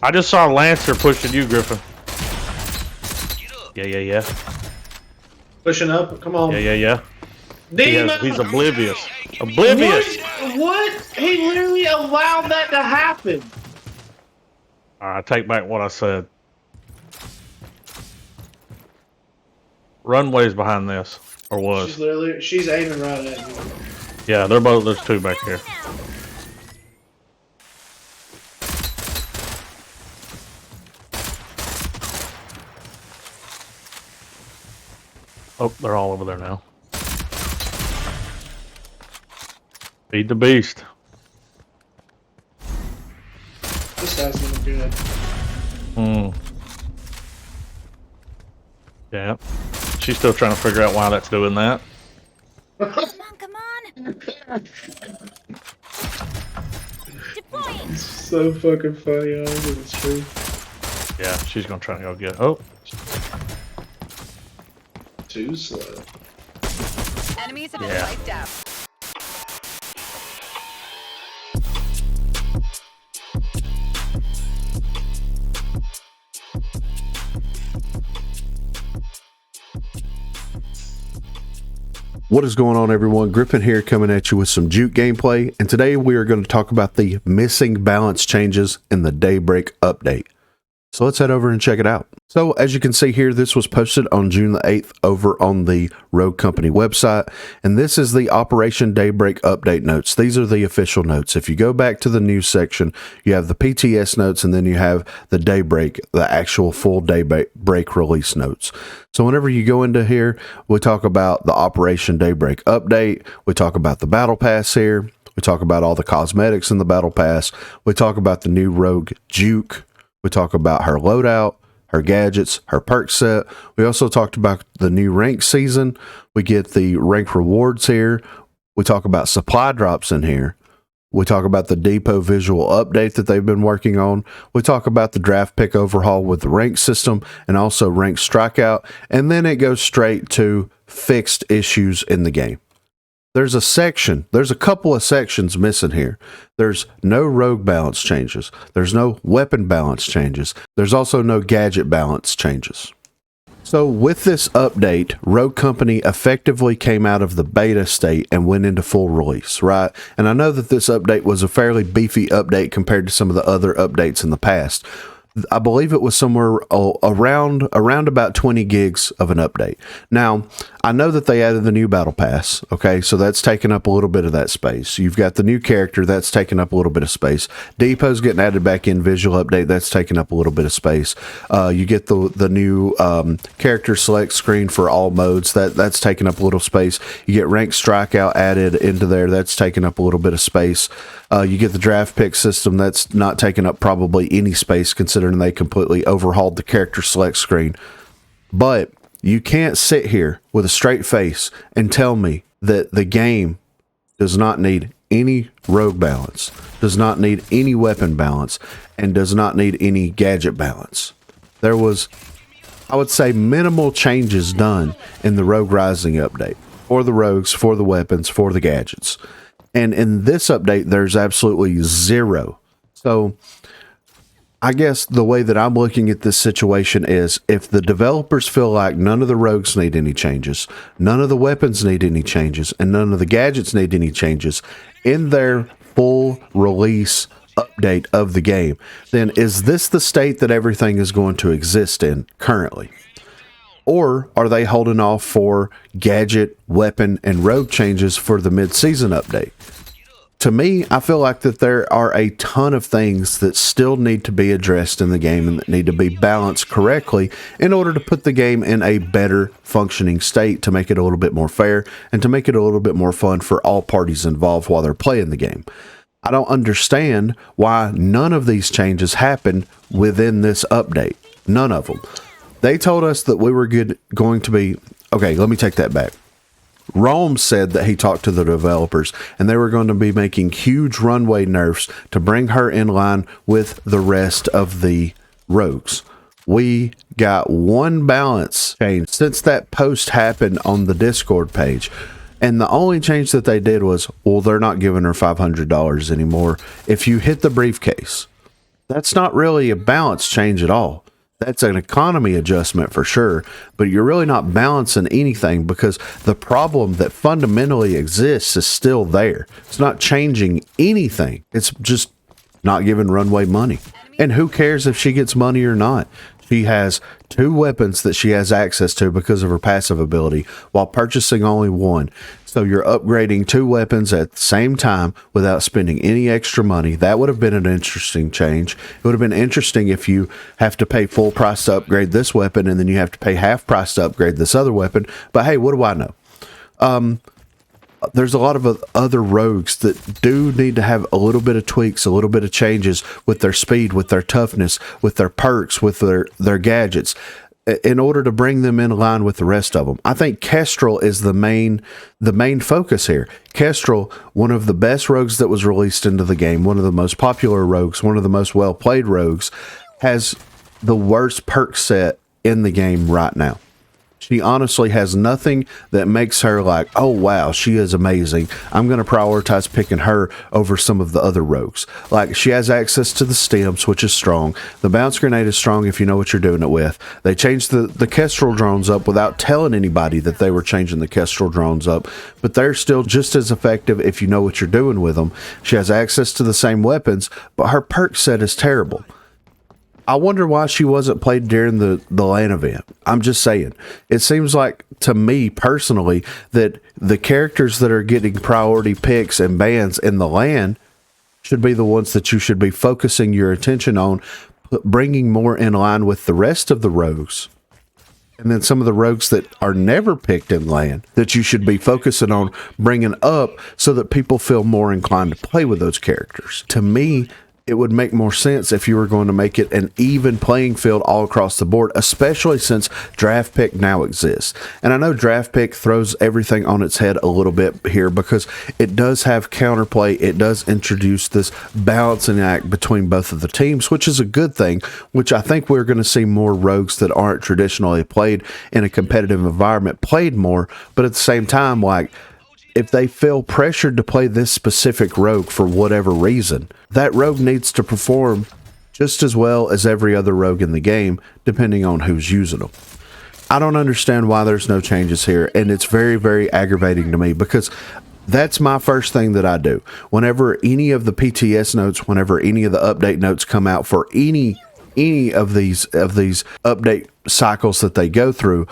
I just saw Lancer pushing you, Griffin. Yeah. Pushing up. Come on. Yeah. Demon! He's oblivious. Oblivious! What? He literally allowed that to happen. I take back what I said. Runway's behind this. Or was. She's aiming right at you. Yeah, there's two back here. Oh, they're all over there now. Feed the beast. This guy's looking good. Yeah. She's still trying to figure out why that's doing that. Come on. Deploying. It's so fucking funny, I don't think it's true. Yeah, she's gonna try to go get it. Oh. Too slow. Enemies have been wiped out. What is going on, everyone? Griffin here, coming at you with some Juke gameplay, and today we are going to talk about the missing balance changes in the Daybreak update. So let's head over and check it out. So as you can see here, this was posted on June the 8th over on the Rogue Company website, and this is the Operation Daybreak update notes. These are the official notes. If you go back to the news section, you have the PTS notes, and then you have the Daybreak, the actual full Daybreak release notes. So whenever you go into here, we talk about the Operation Daybreak update, we talk about the Battle Pass here, we talk about all the cosmetics in the Battle Pass, we talk about the new Rogue Juke, we talk about her loadout, her gadgets, her perk set. We also talked about the new rank season. We get the rank rewards here. We talk about supply drops in here. We talk about the depot visual update that they've been working on. We talk about the draft pick overhaul with the rank system and also rank strikeout. And then it goes straight to fixed issues in the game. There's a couple of sections missing here. There's no rogue balance changes. There's no weapon balance changes. There's also no gadget balance changes. So with this update, Rogue Company effectively came out of the beta state and went into full release, right? And I know that this update was a fairly beefy update compared to some of the other updates in the past. I believe it was somewhere around about 20 gigs of an update. Now, I know that they added the new Battle Pass, okay, so that's taken up a little bit of that space. You've got the new character, that's taken up a little bit of space. Depot's getting added back in visual update, that's taken up a little bit of space. You get the new character select screen for all modes, that's taken up a little space. You get rank strikeout added into there, that's taken up a little bit of space. You get the draft pick system, that's not taking up probably any space considering they completely overhauled the character select screen. But you can't sit here with a straight face and tell me that the game does not need any rogue balance, does not need any weapon balance, and does not need any gadget balance. There was, I would say, minimal changes done in the Rogue Rising update for the rogues, for the weapons, for the gadgets. And in this update, there's absolutely zero. So I guess the way that I'm looking at this situation is if the developers feel like none of the rogues need any changes, none of the weapons need any changes, and none of the gadgets need any changes in their full release update of the game, then is this the state that everything is going to exist in currently? Or are they holding off for gadget, weapon, and rogue changes for the mid-season update? To me, I feel like that there are a ton of things that still need to be addressed in the game and that need to be balanced correctly in order to put the game in a better functioning state, to make it a little bit more fair and to make it a little bit more fun for all parties involved while they're playing the game. I don't understand why none of these changes happened within this update. None of them. They told us that we were going to be... Okay, let me take that back. Rome said that he talked to the developers and they were going to be making huge runway nerfs to bring her in line with the rest of the rogues. We got one balance change since that post happened on the Discord page. And the only change that they did was, well, they're not giving her $500 anymore if you hit the briefcase. That's not really a balance change at all. That's an economy adjustment for sure, but you're really not balancing anything because the problem that fundamentally exists is still there. It's not changing anything. It's just not giving Runway money. And who cares if she gets money or not? She has 2 weapons that she has access to because of her passive ability while purchasing only 1. So you're upgrading 2 weapons at the same time without spending any extra money. That would have been an interesting change. It would have been interesting if you have to pay full price to upgrade this weapon and then you have to pay half price to upgrade this other weapon. But hey, what do I know? There's a lot of other rogues that do need to have a little bit of tweaks, a little bit of changes with their speed, with their toughness, with their perks, with their gadgets, in order to bring them in line with the rest of them. I think Kestrel is the main focus here. Kestrel, one of the best rogues that was released into the game, one of the most popular rogues, one of the most well-played rogues, has the worst perk set in the game right now. She honestly has nothing that makes her like, oh, wow, she is amazing. I'm going to prioritize picking her over some of the other rogues. Like, she has access to the stems, which is strong. The bounce grenade is strong if you know what you're doing it with. They changed the Kestrel drones up without telling anybody that they were changing the Kestrel drones up, but they're still just as effective if you know what you're doing with them. She has access to the same weapons, but her perk set is terrible. I wonder why she wasn't played during the LAN event. I'm just saying. It seems like, to me personally, that the characters that are getting priority picks and bans in the LAN should be the ones that you should be focusing your attention on, bringing more in line with the rest of the rogues. And then some of the rogues that are never picked in LAN that you should be focusing on bringing up so that people feel more inclined to play with those characters. To me, it would make more sense if you were going to make it an even playing field all across the board, especially since draft pick now exists. And I know draft pick throws everything on its head a little bit here because it does have counterplay. It does introduce this balancing act between both of the teams, which is a good thing, which I think we're going to see more rogues that aren't traditionally played in a competitive environment played more. But at the same time, like, if they feel pressured to play this specific rogue for whatever reason, that rogue needs to perform just as well as every other rogue in the game, depending on who's using them. I don't understand why there's no changes here, and it's very, very aggravating to me because that's my first thing that I do. Whenever any of the PTS notes, whenever any of the update notes come out for any of these update cycles that they go through,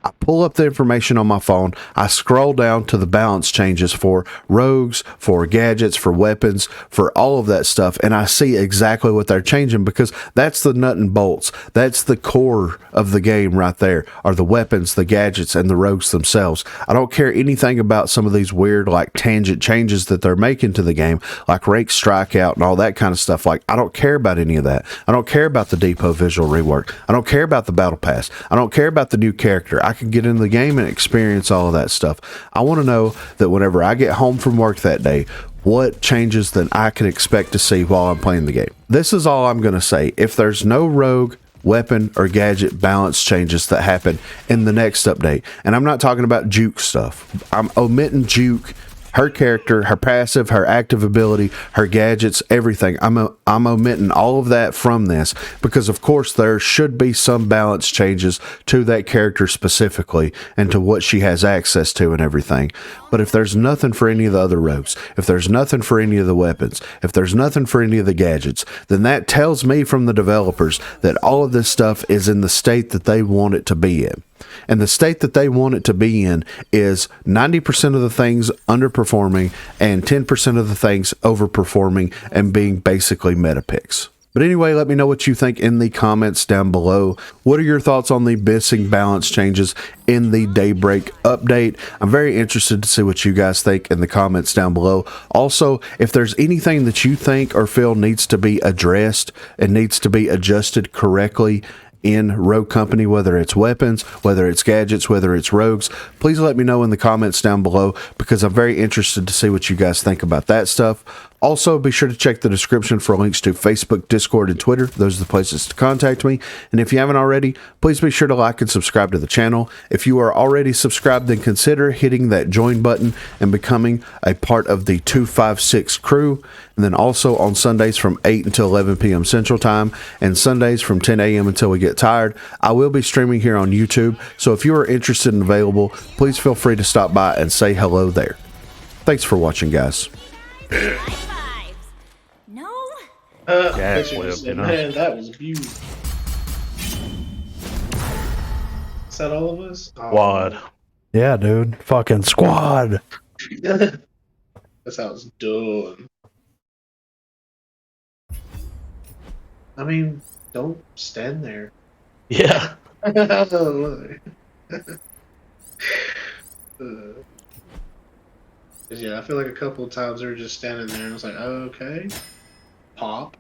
I pull up the information on my phone, I scroll down to the balance changes for rogues, for gadgets, for weapons, for all of that stuff, and I see exactly what they're changing because that's the nut and bolts. That's the core of the game right there, are the weapons, the gadgets, and the rogues themselves. I don't care anything about some of these weird, like, tangent changes that they're making to the game, like rank strikeout and all that kind of stuff. Like, I don't care about any of that. I don't care about the depot visual rework. I don't care about the battle pass. I don't care about the new character. I can get into the game and experience all of that stuff. I want to know that whenever I get home from work that day, what changes that I can expect to see while I'm playing the game. This is all I'm going to say. If there's no rogue, weapon, or gadget balance changes that happen in the next update, and I'm not talking about Juke stuff. I'm omitting Juke, her character, her passive, her active ability, her gadgets, everything. I'm omitting all of that from this because, of course, there should be some balance changes to that character specifically and to what she has access to and everything. But if there's nothing for any of the other rogues, if there's nothing for any of the weapons, if there's nothing for any of the gadgets, then that tells me from the developers that all of this stuff is in the state that they want it to be in. And the state that they want it to be in is 90% of the things underperforming and 10% of the things overperforming and being basically meta picks. But anyway, let me know what you think in the comments down below. What are your thoughts on the missing balance changes in the Daybreak update? I'm very interested to see what you guys think in the comments down below. Also, if there's anything that you think or feel needs to be addressed and needs to be adjusted correctly in Rogue Company, whether it's weapons, whether it's gadgets, whether it's rogues, please let me know in the comments down below, because I'm very interested to see what you guys think about that stuff. Also, be sure to check the description for links to Facebook, Discord, and Twitter. Those are the places to contact me. And if you haven't already, please be sure to like and subscribe to the channel. If you are already subscribed, then consider hitting that join button and becoming a part of the 256 crew. And then also on Sundays from 8 until 11 p.m. Central Time, and Sundays from 10 a.m. until we get tired, I will be streaming here on YouTube. So if you are interested and available, please feel free to stop by and say hello there. Thanks for watching, guys. High fives. No. Yeah, I should flip, have said, you know? man, that was beautiful. Is that all of us? Oh, Quad. Yeah, dude. Fucking squad. That's how it's done. I mean, don't stand there. Yeah. Yeah, I feel like a couple of times they were just standing there and I was like, oh, okay. Pop.